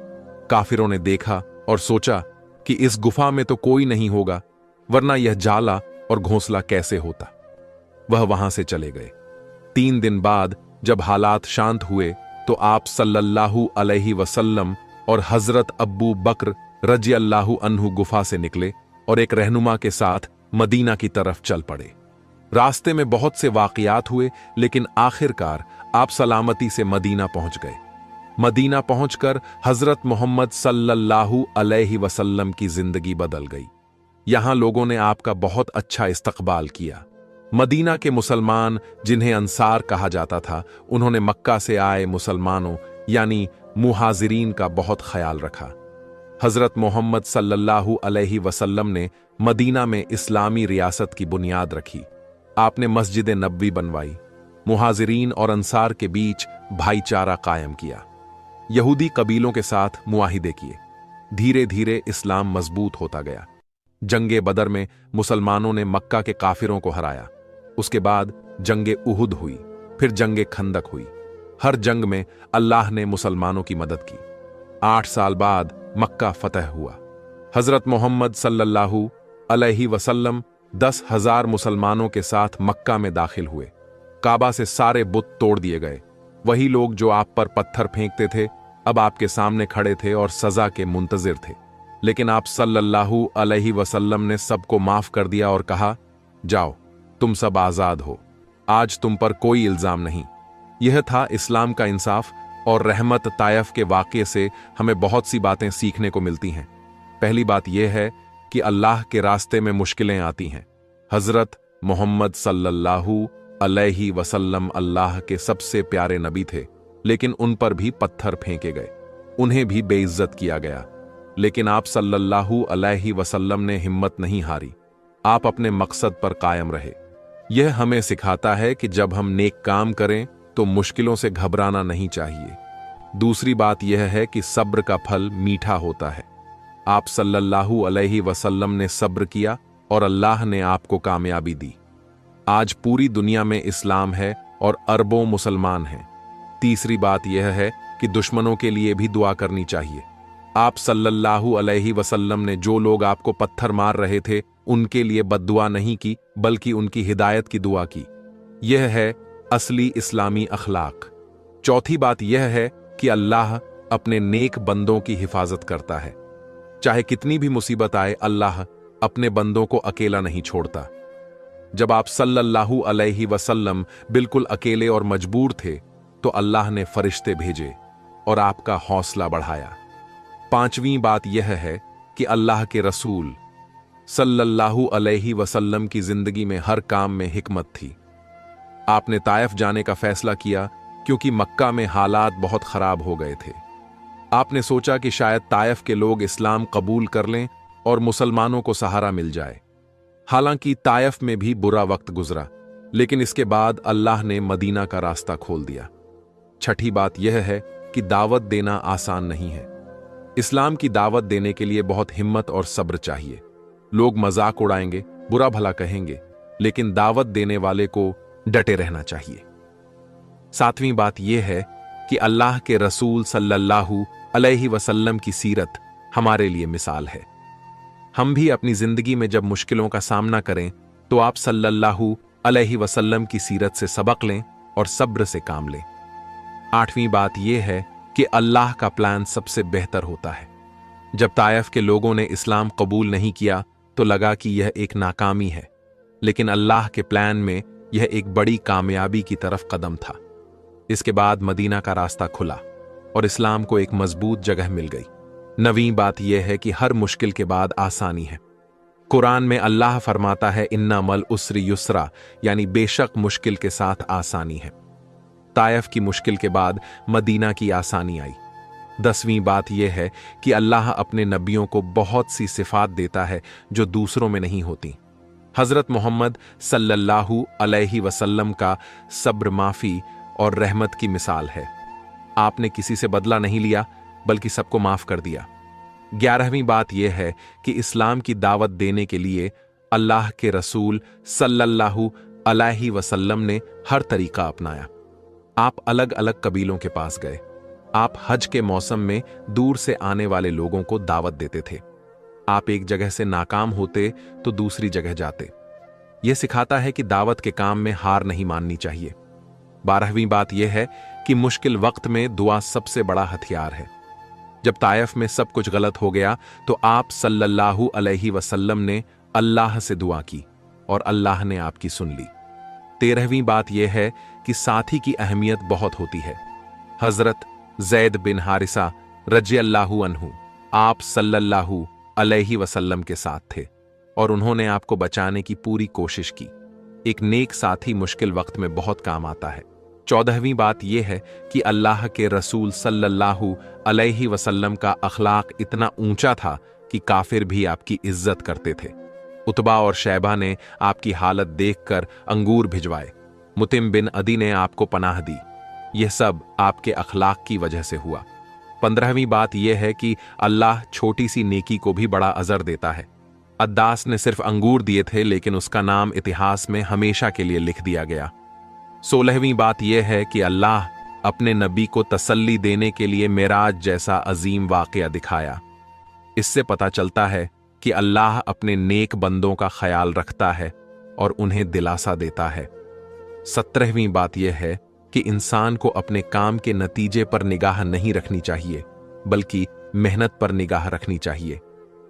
काफिरों ने देखा और सोचा कि इस गुफा में तो कोई नहीं होगा, वरना यह जाला और घोंसला कैसे होता। वह वहां से चले गए। 3 दिन बाद जब हालात शांत हुए तो आप सल्लल्लाहु अलैहि वसल्लम और हज़रत अब्बू बक्र रजी अल्लाहु अन्हु गुफा से निकले और एक रहनुमा के साथ मदीना की तरफ चल पड़े। रास्ते में बहुत से वाक़ियात हुए, लेकिन आखिरकार आप सलामती से मदीना पहुंच गए। मदीना पहुंचकर हजरत मोहम्मद सल्लल्लाहु अलैहि वसल्लम की जिंदगी बदल गई। यहां लोगों ने आपका बहुत अच्छा इस्तकबाल किया। मदीना के मुसलमान, जिन्हें अंसार कहा जाता था, उन्होंने मक्का से आए मुसलमानों यानी मुहाजिरीन का बहुत ख्याल रखा। हजरत मोहम्मद सल्लल्लाहु अलैहि वसल्लम ने मदीना में इस्लामी रियासत की बुनियाद रखी। आपने मस्जिद नबवी बनवाई, मुहाजिरीन और अंसार के बीच भाईचारा कायम किया, यहूदी कबीलों के साथ मुआहिदे किए। धीरे धीरे इस्लाम मजबूत होता गया। जंगे बदर में मुसलमानों ने मक्का के काफिरों को हराया। उसके बाद जंगे उहुद हुई, फिर जंगे खंदक हुई। हर जंग में अल्लाह ने मुसलमानों की मदद की। 8 साल बाद मक्का फतह हुआ। हजरत मोहम्मद सल्लल्लाहु अलैहि वसल्लम 10,000 मुसलमानों के साथ मक्का में दाखिल हुए। काबा से सारे बुत तोड़ दिए गए। वही लोग जो आप पर पत्थर फेंकते थे अब आपके सामने खड़े थे और सजा के मुंतजिर थे। लेकिन आप सल्लल्लाहु अलैहि वसल्लम ने सबको माफ कर दिया और कहा, जाओ, तुम सब आजाद हो, आज तुम पर कोई इल्जाम नहीं। यह था इस्लाम का इंसाफ और रहमत। तायफ के वाक़े से हमें बहुत सी बातें सीखने को मिलती हैं। पहली बात यह है कि अल्लाह के रास्ते में मुश्किलें आती हैं। हजरत मोहम्मद सल्लल्लाहु अलैहि वसल्लम अल्लाह के सबसे प्यारे नबी थे, लेकिन उन पर भी पत्थर फेंके गए, उन्हें भी बेइज्जत किया गया। लेकिन आप सल्लल्लाहु अलैहि वसल्लम ने हिम्मत नहीं हारी। आप अपने मकसद पर कायम रहे। यह हमें सिखाता है कि जब हम नेक काम करें तो मुश्किलों से घबराना नहीं चाहिए। दूसरी बात यह है कि सब्र का फल मीठा होता है। आप सल्लल्लाहु अलैहि वसल्लम ने सब्र किया और अल्लाह ने आपको कामयाबी दी। आज पूरी दुनिया में इस्लाम है और अरबों मुसलमान हैं। तीसरी बात यह है कि दुश्मनों के लिए भी दुआ करनी चाहिए। आप सल्लल्लाहु अलैहि वसल्लम ने जो लोग आपको पत्थर मार रहे थे उनके लिए बद्दुआ नहीं की, बल्कि उनकी हिदायत की दुआ की। यह है असली इस्लामी अखलाक। चौथी बात यह है कि अल्लाह अपने नेक बंदों की हिफाजत करता है। चाहे कितनी भी मुसीबत आए, अल्लाह अपने बंदों को अकेला नहीं छोड़ता। जब आप सल्लल्लाहु अलैहि वसल्लम बिल्कुल अकेले और मजबूर थे तो अल्लाह ने फरिश्ते भेजे और आपका हौसला बढ़ाया। पांचवीं बात यह है कि अल्लाह के रसूल सल्लल्लाहु अलैहि वसल्लम की जिंदगी में हर काम में हिकमत थी। आपने ताइफ जाने का फैसला किया क्योंकि मक्का में हालात बहुत खराब हो गए थे। आपने सोचा कि शायद ताइफ के लोग इस्लाम कबूल कर लें और मुसलमानों को सहारा मिल जाए। हालांकि ताइफ में भी बुरा वक्त गुजरा, लेकिन इसके बाद अल्लाह ने मदीना का रास्ता खोल दिया। छठी बात यह है कि दावत देना आसान नहीं है। इस्लाम की दावत देने के लिए बहुत हिम्मत और सब्र चाहिए। लोग मजाक उड़ाएंगे, बुरा भला कहेंगे, लेकिन दावत देने वाले को डटे रहना चाहिए। सातवीं बात यह है कि अल्लाह के रसूल सल्लल्लाहु अलैहि वसल्लम की सीरत हमारे लिए मिसाल है। हम भी अपनी जिंदगी में जब मुश्किलों का सामना करें तो आप सल्लल्लाहु अलैहि वसल्लम की सीरत से सबक लें और सब्र से काम लें। आठवीं बात यह है कि अल्लाह का प्लान सबसे बेहतर होता है। जब ताइफ के लोगों ने इस्लाम कबूल नहीं किया तो लगा कि यह एक नाकामी है, लेकिन अल्लाह के प्लान में यह एक बड़ी कामयाबी की तरफ कदम था। इसके बाद मदीना का रास्ता खुला और इस्लाम को एक मजबूत जगह मिल गई। नवीं बात यह है कि हर मुश्किल के बाद आसानी है। कुरान में अल्लाह फरमाता है, इन्ना मल उसरी युसरा, यानी बेशक मुश्किल के साथ आसानी है। ताइफ की मुश्किल के बाद मदीना की आसानी आई। 10वीं बात यह है कि अल्लाह अपने नबियों को बहुत सी सिफात देता है जो दूसरों में नहीं होती। हजरत मोहम्मद सल्लल्लाहु अलैहि वसल्लम का सब्र, माफी और रहमत की मिसाल है। आपने किसी से बदला नहीं लिया, बल्कि सबको माफ कर दिया। 11वीं बात यह है कि इस्लाम की दावत देने के लिए अल्लाह के रसूल सल्लल्लाहु अलैहि वसल्लम ने हर तरीका अपनाया। आप अलग अलग कबीलों के पास गए। आप हज के मौसम में दूर से आने वाले लोगों को दावत देते थे। आप एक जगह से नाकाम होते तो दूसरी जगह जाते। यह सिखाता है कि दावत के काम में हार नहीं माननी चाहिए। 12वीं बात यह है कि मुश्किल वक्त में दुआ सबसे बड़ा हथियार है। जब ताइफ में सब कुछ गलत हो गया तो आप सल्लल्लाहु अलैहि वसल्लम ने अल्लाह से दुआ की और अल्लाह ने आपकी सुन ली। 13वीं बात यह है कि साथी की अहमियत बहुत होती है। हजरत ज़ैद बिन हारिसा रज़ियल्लाहु अन्हु आप सल्लल्लाहु अलैहि वसल्लम के साथ थे और उन्होंने आपको बचाने की पूरी कोशिश की। एक नेक साथी मुश्किल वक्त में बहुत काम आता है। 14वीं बात यह है कि अल्लाह के रसूल सल्लल्लाहु अलैहि वसल्लम का अखलाक इतना ऊंचा था कि काफिर भी आपकी इज्जत करते थे। उतबा और शैबा ने आपकी हालत देखकर अंगूर भिजवाए। मुतिम बिन अदी ने आपको पनाह दी। यह सब आपके अखलाक की वजह से हुआ। 15वीं बात यह है कि अल्लाह छोटी सी नेकी को भी बड़ा अजर देता है। अद्दास ने सिर्फ अंगूर दिए थे, लेकिन उसका नाम इतिहास में हमेशा के लिए लिख दिया गया। 16वीं बात यह है कि अल्लाह अपने नबी को तसल्ली देने के लिए मेराज जैसा अजीम वाक़या दिखाया। इससे पता चलता है कि अल्लाह अपने नेक बंदों का ख्याल रखता है और उन्हें दिलासा देता है। 17वीं बात यह है कि इंसान को अपने काम के नतीजे पर निगाह नहीं रखनी चाहिए, बल्कि मेहनत पर निगाह रखनी चाहिए।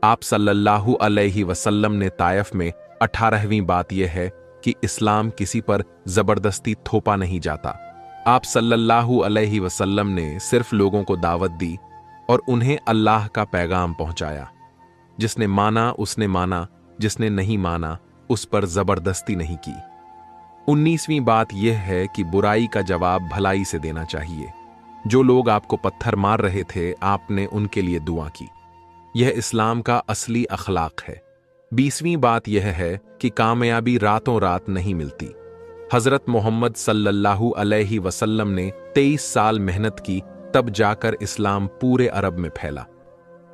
आप सल्लल्लाहु अलैहि वसल्लम ने तायफ में 18वीं बात यह है कि इस्लाम किसी पर जबरदस्ती थोपा नहीं जाता। आप सल्लल्लाहु अलैहि वसल्लम ने सिर्फ लोगों को दावत दी और उन्हें अल्लाह का पैगाम पहुंचाया। जिसने माना उसने माना, जिसने नहीं माना उस पर जबरदस्ती नहीं की। 19वीं बात यह है कि बुराई का जवाब भलाई से देना चाहिए। जो लोग आपको पत्थर मार रहे थे, आपने उनके लिए दुआ की। यह इस्लाम का असली अखलाक है। 20वीं बात यह है कि कामयाबी रातों रात नहीं मिलती। हजरत मोहम्मद सल्लल्लाहु अलैहि वसल्लम ने 23 साल मेहनत की, तब जाकर इस्लाम पूरे अरब में फैला।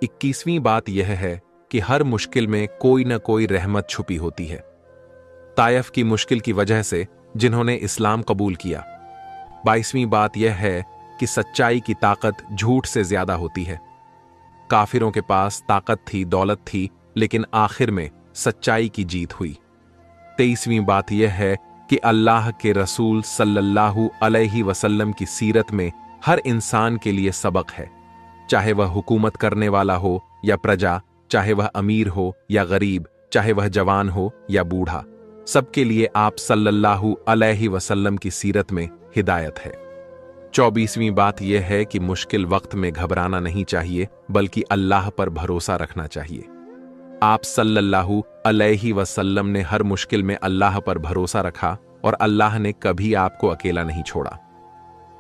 21वीं बात यह है कि हर मुश्किल में कोई न कोई रहमत छुपी होती है। तायफ की मुश्किल की वजह से जिन्होंने इस्लाम कबूल किया। 22वीं बात यह है कि सच्चाई की ताकत झूठ से ज्यादा होती है। काफिरों के पास ताकत थी, दौलत थी, लेकिन आखिर में सच्चाई की जीत हुई। 23वीं बात यह है कि अल्लाह के रसूल सल्लल्लाहु अलैहि वसल्लम की सीरत में हर इंसान के लिए सबक है, चाहे वह हुकूमत करने वाला हो या प्रजा, चाहे वह अमीर हो या गरीब, चाहे वह जवान हो या बूढ़ा, सबके लिए आप सल्लल्लाहु अलैहि वसल्लम की सीरत में हिदायत है। 24वीं बात यह है कि मुश्किल वक्त में घबराना नहीं चाहिए, बल्कि अल्लाह पर भरोसा रखना चाहिए। आप सल्लल्लाहु अलैहि वसल्लम ने हर मुश्किल में अल्लाह पर भरोसा रखा और अल्लाह ने कभी आपको अकेला नहीं छोड़ा।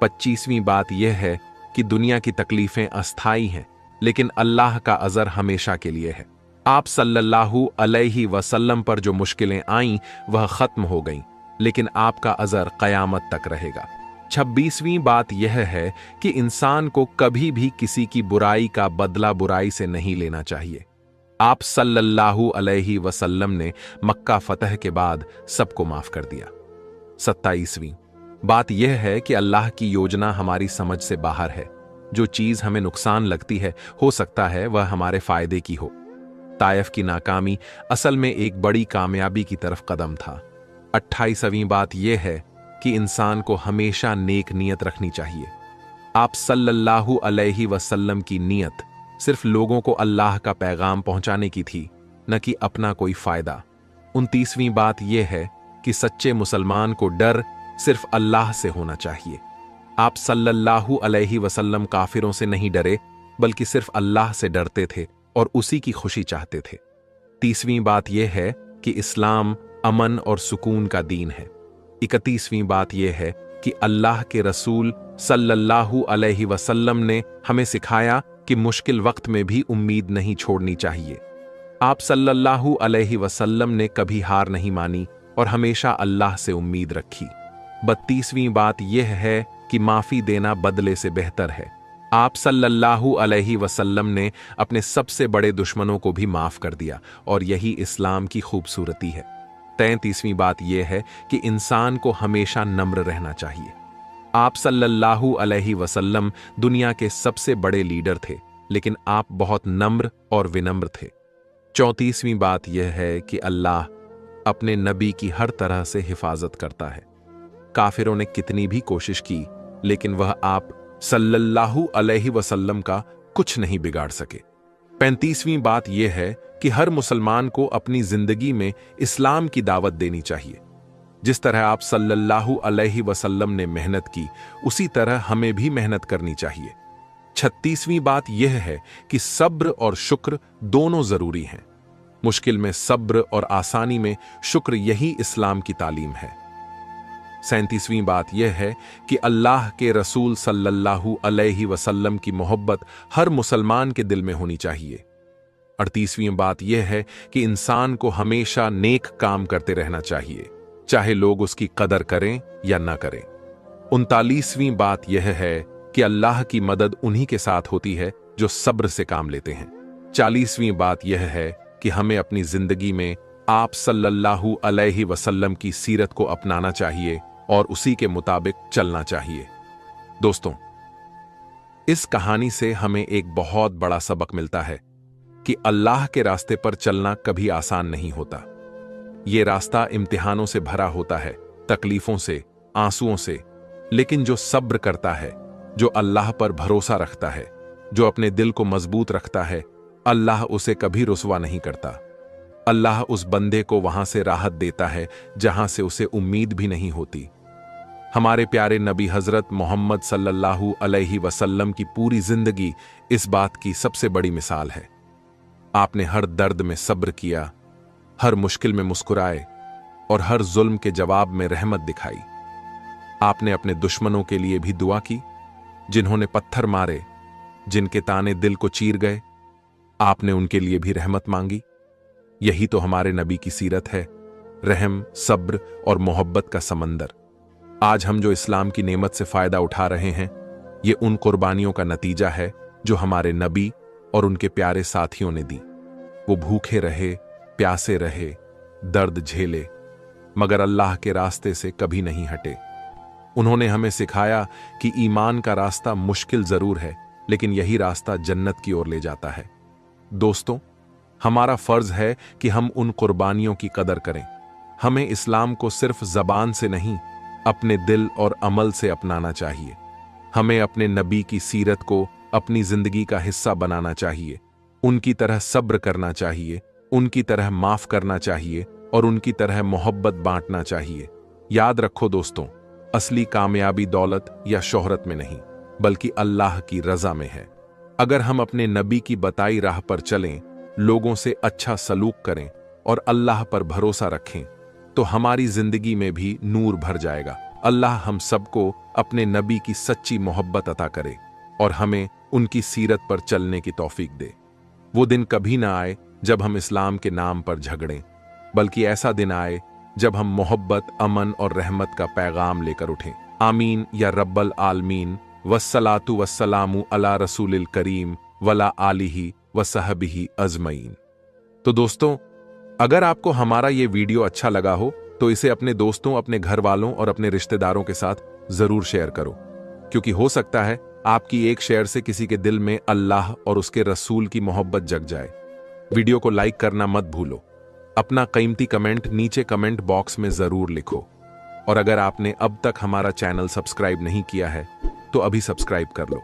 25वीं बात यह है कि दुनिया की तकलीफें अस्थाई हैं, लेकिन अल्लाह का अजर हमेशा के लिए है। आप सल्लल्लाहु अलैहि वसल्लम पर जो मुश्किलें आईं वह खत्म हो गईं, लेकिन आपका अजर कयामत तक रहेगा। 26वीं बात यह है कि इंसान को कभी भी किसी की बुराई का बदला बुराई से नहीं लेना चाहिए। आप सल्लल्लाहु अलैहि वसल्लम ने मक्का फतह के बाद सबको माफ कर दिया। 27वीं बात यह है कि अल्लाह की योजना हमारी समझ से बाहर है। जो चीज हमें नुकसान लगती है, हो सकता है वह हमारे फायदे की हो। तायफ की नाकामी असल में एक बड़ी कामयाबी की तरफ कदम था। 28वीं बात यह है कि इंसान को हमेशा नेक नीयत रखनी चाहिए। आप सल्लल्लाहु अलैहि वसल्लम की नीयत सिर्फ लोगों को अल्लाह का पैगाम पहुंचाने की थी, न कि अपना कोई फायदा। 29वीं बात यह है कि सच्चे मुसलमान को डर सिर्फ अल्लाह से होना चाहिए। आप सल्लल्लाहु अलैहि वसल्लम काफिरों से नहीं डरे, बल्कि सिर्फ अल्लाह से डरते थे और उसी की खुशी चाहते थे। 30वीं बात यह है कि इस्लाम अमन और सुकून का दीन है। 31वीं बात यह है कि अल्लाह के रसूल सल्लल्लाहु अलैहि वसल्लम ने हमें सिखाया कि मुश्किल वक्त में भी उम्मीद नहीं छोड़नी चाहिए। आप सल्लल्लाहु अलैहि वसल्लम ने कभी हार नहीं मानी और हमेशा अल्लाह से उम्मीद रखी। 32वीं बात यह है कि माफी देना बदले से बेहतर है। आप सल्लल्लाहु अलैहि वसल्लम ने अपने सबसे बड़े दुश्मनों को भी माफ कर दिया और यही इस्लाम की खूबसूरती है। 33वीं बात यह है कि इंसान को हमेशा नम्र रहना चाहिए। आप सल्लल्लाहु अलैहि वसल्लम दुनिया के सबसे बड़े लीडर थे, लेकिन आप बहुत नम्र और विनम्र थे। 34वीं बात यह है कि अल्लाह अपने नबी की हर तरह से हिफाजत करता है। काफिरों ने कितनी भी कोशिश की, लेकिन वह आप सल्लल्लाहु अलैहि वसल्लम का कुछ नहीं बिगाड़ सके। 35वीं बात यह है कि हर मुसलमान को अपनी जिंदगी में इस्लाम की दावत देनी चाहिए। जिस तरह आप सल्लल्लाहु अलैहि वसल्लम ने मेहनत की, उसी तरह हमें भी मेहनत करनी चाहिए। 36वीं बात यह है कि सब्र और शुक्र दोनों जरूरी हैं। मुश्किल में सब्र और आसानी में शुक्र, यही इस्लाम की तालीम है। 37वीं बात यह है कि अल्लाह के रसूल सल्लल्लाहु अलैहि वसल्लम की मोहब्बत हर मुसलमान के दिल में होनी चाहिए। 38वीं बात यह है कि इंसान को हमेशा नेक काम करते रहना चाहिए, चाहे लोग उसकी कदर करें या ना करें। 39वीं बात यह है कि अल्लाह की मदद उन्हीं के साथ होती है जो सब्र से काम लेते हैं। 40वीं बात यह है कि हमें अपनी जिंदगी में आप सल्लल्लाहु अलैहि वसल्लम की सीरत को अपनाना चाहिए और उसी के मुताबिक चलना चाहिए। दोस्तों, इस कहानी से हमें एक बहुत बड़ा सबक मिलता है कि अल्लाह के रास्ते पर चलना कभी आसान नहीं होता। यह रास्ता इम्तिहानों से भरा होता है, तकलीफों से, आंसुओं से, लेकिन जो सब्र करता है, जो अल्लाह पर भरोसा रखता है, जो अपने दिल को मजबूत रखता है, अल्लाह उसे कभी रुसवा नहीं करता। अल्लाह उस बंदे को वहां से राहत देता है जहां से उसे उम्मीद भी नहीं होती। हमारे प्यारे नबी हजरत मोहम्मद सल्लल्लाहु अलैहि वसल्लम की पूरी जिंदगी इस बात की सबसे बड़ी मिसाल है। आपने हर दर्द में सब्र किया, हर मुश्किल में मुस्कुराए और हर जुल्म के जवाब में रहमत दिखाई। आपने अपने दुश्मनों के लिए भी दुआ की, जिन्होंने पत्थर मारे, जिनके ताने दिल को चीर गए, आपने उनके लिए भी रहमत मांगी। यही तो हमारे नबी की सीरत है, रहम, सब्र और मोहब्बत का समंदर। आज हम जो इस्लाम की नेमत से फायदा उठा रहे हैं, ये उन कुर्बानियों का नतीजा है जो हमारे नबी और उनके प्यारे साथियों ने दी। वो भूखे रहे, प्यासे रहे, दर्द झेले, मगर अल्लाह के रास्ते से कभी नहीं हटे। उन्होंने हमें सिखाया कि ईमान का रास्ता मुश्किल जरूर है, लेकिन यही रास्ता जन्नत की ओर ले जाता है। दोस्तों, हमारा फर्ज है कि हम उन कुर्बानियों की कदर करें। हमें इस्लाम को सिर्फ जबान से नहीं, अपने दिल और अमल से अपनाना चाहिए। हमें अपने नबी की सीरत को अपनी जिंदगी का हिस्सा बनाना चाहिए। उनकी तरह सब्र करना चाहिए, उनकी तरह माफ करना चाहिए और उनकी तरह मोहब्बत बांटना चाहिए। याद रखो दोस्तों, असली कामयाबी दौलत या शोहरत में नहीं, बल्कि अल्लाह की रजा में है। अगर हम अपने नबी की बताई राह पर चलें, लोगों से अच्छा सलूक करें और अल्लाह पर भरोसा रखें, तो हमारी जिंदगी में भी नूर भर जाएगा। अल्लाह हम सबको अपने नबी की सच्ची मोहब्बत अता करे और हमें उनकी सीरत पर चलने की तौफीक दे। वो दिन कभी ना आए जब हम इस्लाम के नाम पर झगड़ें, बल्कि ऐसा दिन आए जब हम मोहब्बत, अमन और रहमत का पैगाम लेकर उठें। आमीन या रब्बल आलमीन। वस्सलातु वस्सलामु अला रसूलिल करीम वला आलिही वसहबिही अजमईन। तो दोस्तों, अगर आपको हमारा ये वीडियो अच्छा लगा हो तो इसे अपने दोस्तों, अपने घर वालों और अपने रिश्तेदारों के साथ जरूर शेयर करो, क्योंकि हो सकता है आपकी एक शेयर से किसी के दिल में अल्लाह और उसके रसूल की मोहब्बत जग जाए। वीडियो को लाइक करना मत भूलो। अपना कीमती कमेंट नीचे कमेंट बॉक्स में जरूर लिखो। और अगर आपने अब तक हमारा चैनल सब्सक्राइब नहीं किया है तो अभी सब्सक्राइब कर लो,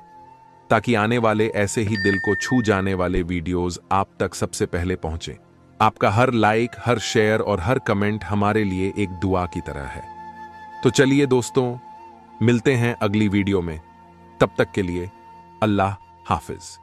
ताकि आने वाले ऐसे ही दिल को छू जाने वाले वीडियोस आप तक सबसे पहले पहुंचे। आपका हर लाइक, हर शेयर और हर कमेंट हमारे लिए एक दुआ की तरह है। तो चलिए दोस्तों, मिलते हैं अगली वीडियो में। तब तक के लिए अल्लाह हाफिज।